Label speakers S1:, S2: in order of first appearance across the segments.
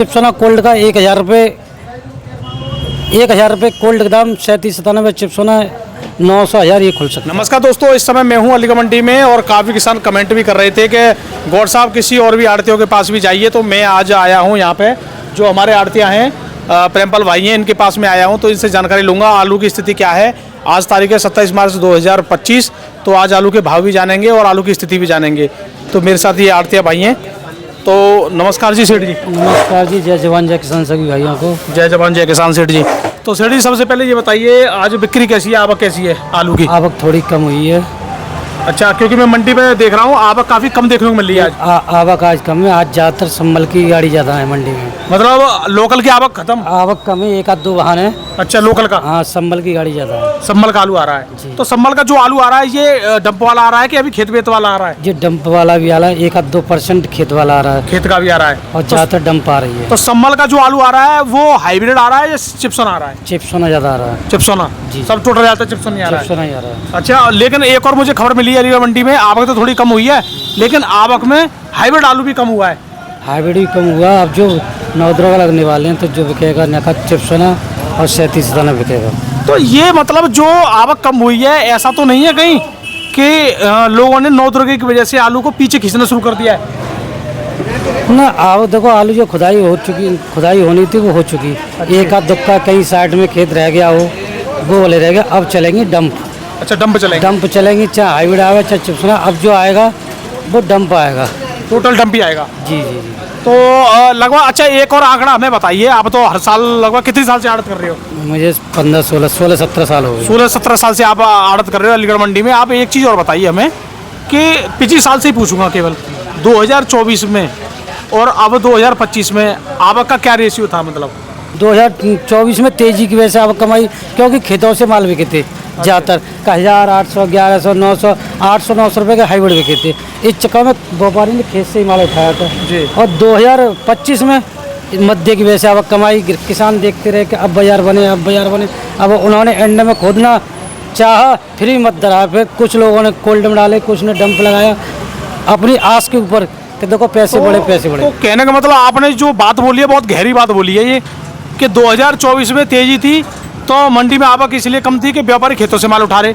S1: Chipsona cold का 1000 रुपये, 1000 रुपये कोल्ड का दाम, 37-97 चिप्सोना 900-1000 ये खुल सकता है।
S2: नमस्कार दोस्तों, इस समय मैं हूं अलीगढ़ मंडी में और काफ़ी किसान कमेंट भी कर रहे थे कि गौड़ साहब किसी और भी आड़तियों के पास भी जाइए। तो मैं आज आया हूं यहाँ पे, जो हमारे आड़तियाँ हैं प्रेमपाल भाई हैं, इनके पास में आया हूं। तो इनसे जानकारी लूँगा आलू की स्थिति क्या है। आज तारीख है 27 मार्च 2025। तो आज आलू के भाव भी जानेंगे और आलू की स्थिति भी जानेंगे। तो मेरे साथ ये आड़तिया भाई हैं। तो नमस्कार जी सेठ जी।
S1: नमस्कार जी, जय जवान जय किसान सभी भाइयों को।
S2: जय जवान जय किसान सेठ जी। तो सेठ जी, सबसे पहले ये बताइए आज बिक्री कैसी है, आवक कैसी है आलू की?
S1: आवक थोड़ी कम हुई है।
S2: अच्छा, क्योंकि मैं मंडी में देख रहा हूँ आवक काफ़ी कम देखने को मिल रही है आज।
S1: आवक आज कम है। आज ज़्यादातर संबल की गाड़ी ज़्यादा है मंडी में।
S2: मतलब लोकल की आवक खत्म?
S1: आवक कम है, 1-2 वाहन है।
S2: अच्छा, लोकल का?
S1: हाँ, संबल की गाड़ी ज़्यादा है।
S2: संबल का आलू आ रहा है। तो संबल का जो आलू आ रहा है ये डंप वाला आ रहा है कि अभी खेत वेत वाला आ रहा है?
S1: ये डंप वाला भी आ रहा है, 1-2% खेत वाला आ रहा है
S2: खेत का भी आ रहा है
S1: और ज़्यादातर डंप आ रही है।
S2: तो संबल का जो आलू आ रहा है वो हाइब्रिड आ रहा है या चिप्सोना आ रहा है?
S1: चिप्सोना ज़्यादा आ रहा है।
S2: चिप्सोना
S1: जी।
S2: सब टोटल जाता है, चिप्सोना नहीं आ रहा है?
S1: चिप्सोना ही आ रहा है।
S2: अच्छा, लेकिन एक और मुझे खबर मिली है अलीगढ़ मंडी में, आवक तो थोड़ी कम हुई है लेकिन आवक में हाइब्रिड आलू भी कम हुआ है।
S1: हाइब्रिड भी कम हुआ। अब जो नौद्रोगा लगने वाले हैं तो जो बिकेगा नका चिप्सोना और 37-97 बिकेगा।
S2: तो ये मतलब जो आवक कम हुई है, ऐसा तो नहीं है कहीं कि लोगों ने नौद्रोगे की वजह से आलू को पीछे खींचना शुरू कर दिया है?
S1: ना, आओ देखो, आलू जो खुदाई हो चुकी, खुदाई होनी थी वो हो चुकी। एक आध दुक्का कहीं साइड में खेत रह गया हो, वो वाले रह गया। अब चलेंगी डंप।
S2: अच्छा, डंप चलेंगे?
S1: डंप चलेंगी, चाहे हाइब्रिड आएगा चाहे चिप्सोना। अब जो आएगा वो डंप आएगा,
S2: टोटल डंप ही आएगा।
S1: जी जी जी।
S2: तो लगभग, अच्छा एक और आंकड़ा हमें बताइए, आप तो हर साल लगभग कितने साल से आड़त कर रहे हो?
S1: मुझे 16-17 साल हो गए।
S2: 16-17 साल से आप आड़त कर रहे हो अलीगढ़ मंडी में। आप एक चीज़ और बताइए हमें कि पिछले साल से ही पूछूंगा, केवल 2024 में और अब 2025 में आवक का क्या रेशियो था? मतलब
S1: 2024 में तेजी की वजह से आवक कमाई, क्योंकि खेतों से माल बिके थे ज़्यादातर। 1000, 800, 1100, 900, 800-900 रुपये के हाइब्रिड बिके थे। इस चक्कर में व्यापारी ने खेत से ही माल उठाया था
S2: जी।
S1: और 2025 में मध्य की वजह से आवक कमाई। किसान देखते रहे कि अब बाजार बने, अब बाजार बने। अब उन्होंने एंड में खोदना चाहा, फ्री मत रहा। फिर कुछ लोगों ने कोल्ड में डाले, कुछ ने डंप लगाया अपनी आस के ऊपर कि देखो पैसे बढ़े, पैसे बढ़े।
S2: तो कहने का मतलब आपने जो बात बोली है बहुत गहरी बात बोली है ये, कि 2024 में तेजी थी तो मंडी में आवक इसलिए कम थी कि व्यापारी खेतों से माल उठा रहे,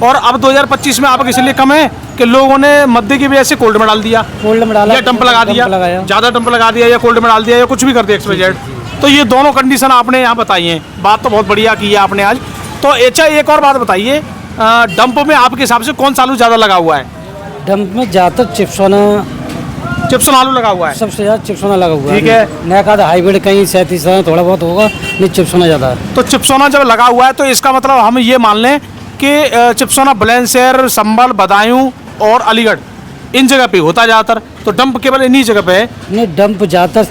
S2: और अब 2025 में आवक इसलिए कम है कि लोगों ने मध्य की वजह से कोल्ड में डाल दिया,
S1: कोल्ड में डाला
S2: या डंप लगा दिया, ज़्यादा डंप लगा दिया, या कोल्ड में डाल दिया, या कुछ भी कर दिया XYZ। तो ये दोनों कंडीशन आपने यहाँ बताई हैं। बात तो बहुत बढ़िया की है आपने आज। तो अच्छा, एक और बात बताइए, डंप में आपके हिसाब से कौन सा आलू ज़्यादा लगा हुआ है?
S1: डंप में ज़्यादातर चिप्सोना
S2: आलू लगा हुआ है।
S1: सबसे ज़्यादा चिप्सोना लगा हुआ है।
S2: ठीक है।
S1: नया का हाइब्रिड कहीं 37 थोड़ा बहुत होगा, नहीं चिप्सोना ज़्यादा है।
S2: तो चिप्सोना जब लगा हुआ है तो इसका मतलब हम ये मान लें कि चिप्सोना बुलंदशहर, संभल, बदायूं और अलीगढ़ इन जगह पे होता ज़्यादातर। तो डंप केवल इन्हीं जगह पे है?
S1: नहीं, डंप ज़्यादातर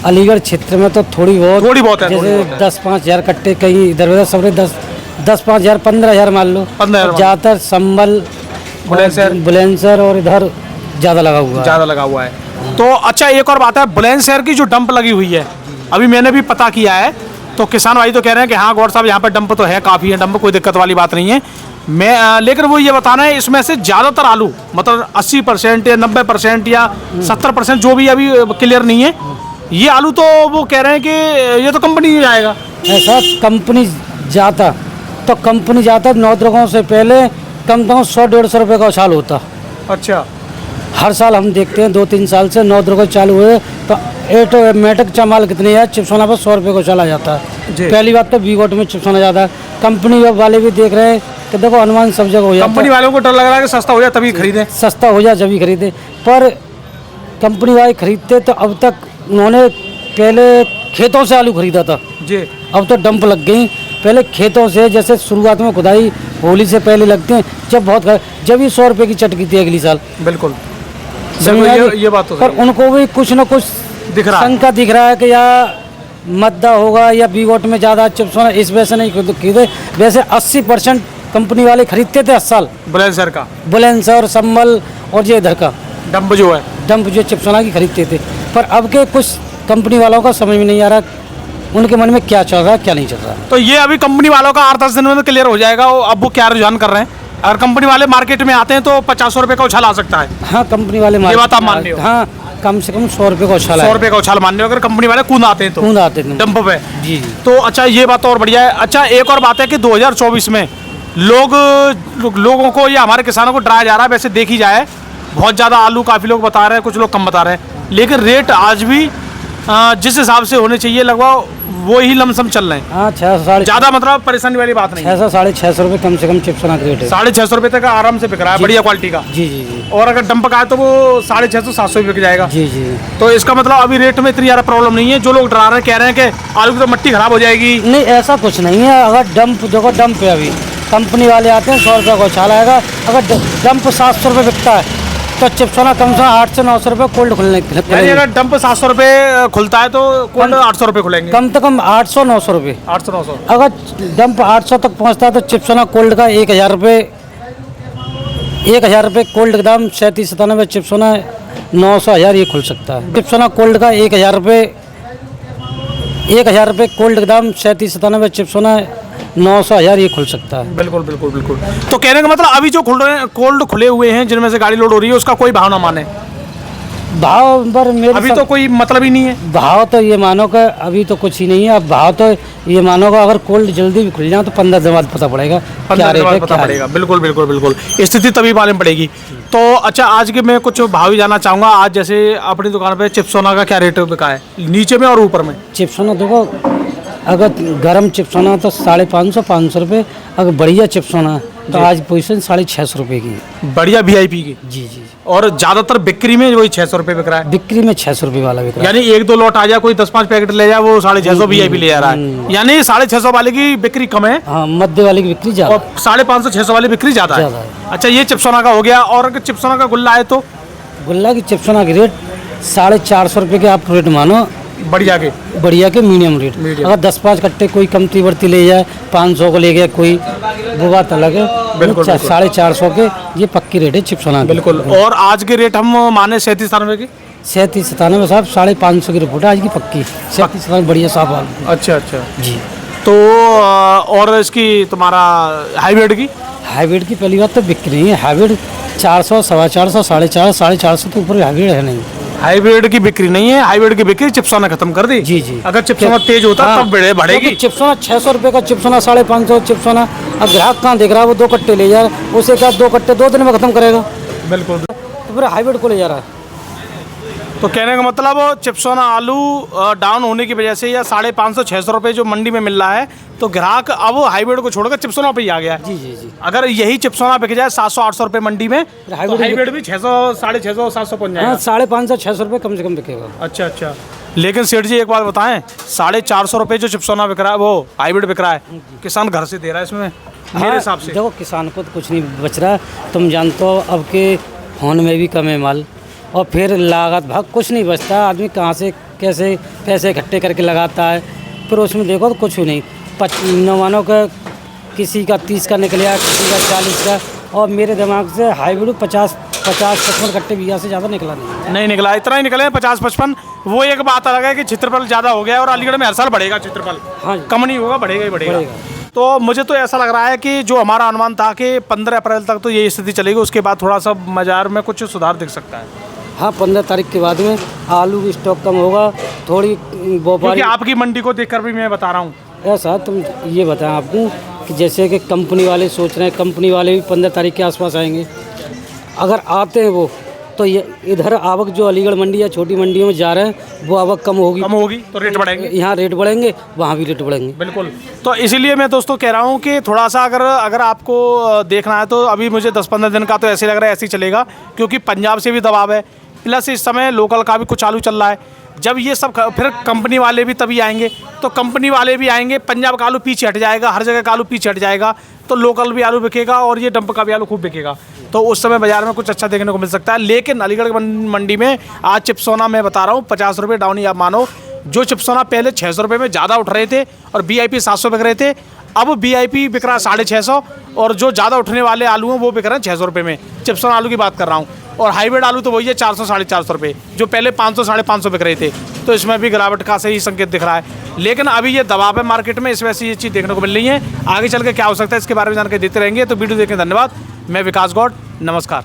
S1: अलीगढ़ क्षेत्र में तो थोड़ी बहुत
S2: है।
S1: जैसे 10-5 हज़ार कट्टे कहीं इधर उधर सब 10-5 हज़ार, 15 हज़ार मान लो।
S2: 15,000
S1: ज़्यादातर संभल, बुलंदशहर और इधर ज़्यादा लगा हुआ है।
S2: तो अच्छा, एक और बात है, बुलंदशहर की जो डंप लगी हुई है, अभी मैंने भी पता किया है, तो किसान भाई तो कह रहे हैं कि हाँ गौड़ साहब यहाँ पर डंप तो है, काफ़ी है डंप, कोई दिक्कत वाली बात नहीं है। मैं लेकिन वो ये बताना है, इसमें से ज़्यादातर आलू मतलब 80% या 90% या 70% जो भी अभी क्लियर नहीं है, ये आलू तो वो कह रहे हैं कि ये तो कंपनी ही आएगा।
S1: ऐसा कंपनी जाता नौद्रोगों से पहले कम से कम 100-150 रुपये का उछाल होता।
S2: अच्छा।
S1: हर साल हम देखते हैं 2-3 साल से नौद्रोगे चालू हुए तो ऑटोमेटिक चमाल कितनी है, चिप्सोना पर 100 रुपये को चला जाता है। पहली बात तो बीगोट में चिप्सोना ज़्यादा है। कंपनी वाले भी देख रहे हैं कि देखो अनुमान सब जगह हो जाता है।
S2: कंपनी वालों को डर लग रहा है कि सस्ता हो जाए तभी खरीदें,
S1: सस्ता हो जाए जब खरीदे। पर कंपनी वाले खरीदते तो अब तक उन्होंने पहले खेतों से आलू खरीदा था
S2: जी।
S1: अब तो डंप लग गई। पहले खेतों से, जैसे शुरुआत में खुदाई होली से पहले लगते हैं, जब ही 100 रुपये की चटकी थी अगली साल।
S2: बिल्कुल
S1: ये
S2: बात तो
S1: पर उनको भी कुछ न कुछ
S2: दिख रहा है,
S1: शंका दिख रहा है कि या मद्दा होगा या बीगोट में ज़्यादा चिप्सोना, इस वजह से नहीं खरीदे। वैसे 80% कंपनी वाले खरीदते थे 80 साल
S2: बुलंदशहर का,
S1: बुलंदशहर, संभल और ये इधर का
S2: डंप जो है,
S1: डंप जो चिप्सोना की खरीदते थे। पर अब के कुछ कंपनी वालों का समझ में नहीं आ रहा उनके मन में क्या चल रहा है क्या नहीं चल रहा।
S2: तो ये अभी कंपनी वालों का 8-10 दिन में क्लियर हो जाएगा अब वो क्या रुझान कर रहे हैं। अगर कंपनी वाले मार्केट में आते हैं तो 50 रुपये का उछाल आ सकता है।
S1: हाँ, कंपनी वाले
S2: ये बात आप मान रहे हो?
S1: हाँ, कम से कम 100 रुपये का उछाल
S2: 100 रुपये का उछाल मान लो, अगर कंपनी वाले कूद आते हैं तो
S1: कूद आते थे।
S2: डंप पे।
S1: जी जी।
S2: तो अच्छा, ये बात और बढ़िया है। अच्छा, एक और बात है कि 2024 में लोगों को या हमारे किसानों को डराया जा रहा है। वैसे देखी जाए बहुत ज़्यादा आलू काफ़ी लोग बता रहे हैं, कुछ लोग कम बता रहे हैं, लेकिन रेट आज भी जिस हिसाब से होने चाहिए लगभग वो ही लमसम चल रहे हैं।
S1: हाँ 600
S2: ज़्यादा मतलब परेशानी वाली बात नहीं है।
S1: 600 साढ़े 600 रुपये कम से कम चिप्सोना का रेट है।
S2: 650 रुपये तक आराम से बिक रहा है, बढ़िया क्वालिटी का।
S1: जी जी जी।
S2: और अगर डंप का है तो वो 650 700 बिक जाएगा।
S1: जी जी।
S2: तो इसका मतलब अभी रेट में इतनी ज़्यादा प्रॉब्लम नहीं है। जो लोग डरा रहे हैं, कह रहे हैं कि आलू की तो मिट्टी खराब हो जाएगी।
S1: नहीं, ऐसा कुछ नहीं है। अगर डंप देखो, डंप है अभी कंपनी वाले आते हैं 100 रुपये का उछाल आएगा। अगर डंप 700 रुपये बिकता है तो चिप्सोना कम से कम 800 से 900 रुपये कोल्ड खुलने
S2: यानी अगर डंप 700 रुपये खुलता है तो कोल्ड 800 रुपये खुलेंगे।
S1: कम से कम 800-900 रुपये।
S2: 800-900।
S1: अगर डंप 800 तक पहुंचता है तो चिप्सोना कोल्ड का 1000 रुपये, 1000 रुपये कोल्ड का दाम 37-97। चिप्सोना 900-1000 ये खुल सकता है। चिप्सोना कोल्ड का 1000 रुपये, 1000 रुपये कोल्ड का दाम 37-97। चिप्सोना 900-1000 ये खुल सकता है।
S2: बिल्कुल बिल्कुल बिल्कुल। तो कहने का मतलब अभी जो कोल्ड खुले हुए हैं जिनमें से गाड़ी लोड हो रही है, उसका कोई भाव ना माने।
S1: भाव पर मेरे
S2: अभी तो कोई मतलब ही नहीं है।
S1: भाव तो ये मानो कि अभी तो कुछ ही नहीं है। अब भाव तो ये मानो का अगर कोल्ड जल्दी भी खुल जाए तो 15 दिन बाद पता पड़ेगा,
S2: 15 दिन बाद पता पड़ेगा। बिल्कुल बिल्कुल बिल्कुल, स्थिति तभी मालूम पड़ेगी। तो अच्छा, आज के मैं कुछ भाव ही जानना चाहूँगा। आज जैसे अपनी दुकान पे चिप्सोना का क्या रेट बिका है, नीचे में और ऊपर में?
S1: चिप्सोना देखो, अगर गर्म चिप्सोना तो 550-500 रुपये। अगर बढ़िया चिप्सोना तो आज पोजीशन 650 रुपये की है।
S2: बढ़िया VIP की।
S1: जी जी।
S2: और ज्यादातर बिक्री में वही 600 रुपये बिक रहा है।
S1: बिक्री में 600 रुपये वाला बिक रहा है।
S2: यानी 1-2 लॉट आ जाए, कोई 10-5 पैकेट ले जाए, वो 650 VIP ले जा रहा है। यानी 650 वाले की बिक्री कम है।
S1: हाँ, मध्य वाली की बिक्री ज़्यादा
S2: और 550-600 वाली बिक्री ज्यादा है। अच्छा, ये चिप्सोना का हो गया। और अगर चिप्सोना का गुल्ला है तो?
S1: गुल्ला की चिप्सोना की रेट 450 रुपये के आप रेट मानो।
S2: बढ़िया के?
S1: बढ़िया के मीडियम रेट। अगर 10-5 कट्टे कोई कमती बढ़ती ले जाए, 500 को ले गया कोई, वो बात अलग है। 450 के ये पक्की रेट है चिप्सोना।
S2: बिल्कुल। और आज के रेट हम माने 37-97 की?
S1: 37-97 साहब 550 की रिपोर्ट है आज की पक्की। 37-97 बढ़िया साहब आलू।
S2: अच्छा अच्छा
S1: जी।
S2: तो और इसकी तुम्हारा हाइब्रिड की?
S1: हाइब्रिड की पहली बात तो बिक्री नहीं है। हाइब्रिड 400, 450, 450, 450 तो ऊपर हाइब्रिड है नहीं।
S2: हाइब्रिड की बिक्री नहीं है। हाइब्रिड की बिक्री चिप्सोना खत्म कर दी।
S1: जी जी।
S2: अगर चिप्सोना तेज होता तब बढ़ेगी।
S1: चिप्सोना 600 रुपये का, चिप्सोना 550 चिप्सोना। अब ग्राहक कहाँ देख रहा है, वो 2 कट्टे ले जा रहा है, उसे क्या 2 कट्टे 2 दिन में खत्म करेगा।
S2: बिल्कुल।
S1: तो फिर हाइब्रिड को ले जा रहा है।
S2: तो कहने का मतलब चिप्सोना आलू डाउन होने की वजह से या 550-600 रुपये जो मंडी में मिल रहा है, तो ग्राहक अब हाइब्रिड को छोड़कर चिप्सोना पे ही आ गया है।
S1: जी जी जी।
S2: अगर यही चिप्सोना बिक जाए 700-800 रुपये मंडी में, तो हाइब्रिड भी 600, 650, 700 पहुँच जाएगा।
S1: 550-600 रुपये कम से कम बिकेगा।
S2: अच्छा अच्छा। लेकिन सेठ जी एक बात बताएं, 450 रुपये जो चिप्सोना बिक रहा है, वो हाइब्रिड बिक रहा है, किसान घर से दे रहा है इसमें मेरे हिसाब से।
S1: देखो, किसान को तो कुछ नहीं बच रहा। तुम जानते हो अब के फोन में भी कम है माल, और फिर लागत भाग कुछ नहीं बचता। आदमी कहाँ से कैसे पैसे इकट्ठे करके लगाता है, फिर उसमें देखो तो कुछ भी नहीं। मानो का किसी का 30 का निकला, किसी का 40 का, और मेरे दिमाग से हाइब्रिड 50-55 कट्टे बीघा से ज़्यादा निकला नहीं
S2: निकला। इतना ही निकले 50-55। वो एक बात अलग है कि क्षेत्रफल ज़्यादा हो गया और अलीगढ़ में हर साल बढ़ेगा क्षेत्रफल।
S1: हाँ,
S2: कम नहीं होगा, बढ़ेगा ही बढ़ेगा। तो मुझे तो ऐसा लग रहा है कि जो हमारा अनुमान था कि 15 अप्रैल तक तो ये स्थिति चलेगी, उसके बाद थोड़ा सा बाजार में कुछ सुधार दिख सकता है।
S1: हाँ, 15 तारीख के बाद में आलू की स्टॉक कम होगा थोड़ी।
S2: क्योंकि आपकी मंडी को देखकर भी मैं बता रहा हूँ।
S1: ऐसा तुम ये बताएं आपको कि जैसे कि कंपनी वाले सोच रहे हैं, कंपनी वाले भी 15 तारीख के आसपास आएंगे। अगर आते हैं वो, तो ये इधर आवक जो अलीगढ़ मंडी या छोटी मंडियों में जा रहे हैं, वो आवक कम होगी
S2: तो रेट बढ़ेंगे।
S1: यहाँ रेट बढ़ेंगे, वहाँ भी रेट बढ़ेंगे।
S2: बिल्कुल। तो इसीलिए मैं दोस्तों कह रहा हूँ कि थोड़ा सा अगर आपको देखना है तो अभी मुझे 10-15 दिन का तो ऐसे लग रहा है ऐसे ही चलेगा, क्योंकि पंजाब से भी दबाव है, प्लस इस समय लोकल का भी कुछ आलू चल रहा है। जब ये सब फिर कंपनी वाले भी तभी आएंगे, तो कंपनी वाले भी आएंगे, पंजाब का आलू पीछे हट जाएगा, हर जगह का आलू पीछे हट जाएगा, तो लोकल भी आलू बिकेगा और ये डंप का भी आलू खूब बिकेगा। तो उस समय बाजार में कुछ अच्छा देखने को मिल सकता है। लेकिन अलीगढ़ मंडी में आज चिप्सोना मैं बता रहा हूँ 50 रुपये डाउन ही आप मानो। जो चिप्सोना पहले 600 रुपये में ज़्यादा उठ रहे थे और VIP 700 बिक रहे थे, अब VIP बिक रहा है 650, और जो ज़्यादा उठने वाले आलू हैं वो बिक रहे हैं 600 रुपये में। चिप्सोना आलू की बात कर रहा हूँ। और हाइब्रिड आलू तो वही है 400-450 रुपये, जो पहले 500-550 बिक रहे थे। तो इसमें भी गिरावट का सही संकेत दिख रहा है। लेकिन अभी ये दबाव है मार्केट में, इस वजह से ये चीज़ देखने को मिल रही है। आगे चल के क्या हो सकता है इसके बारे में जानकारी देते रहेंगे। तो वीडियो देखने धन्यवाद। मैं विकास गौड़, नमस्कार।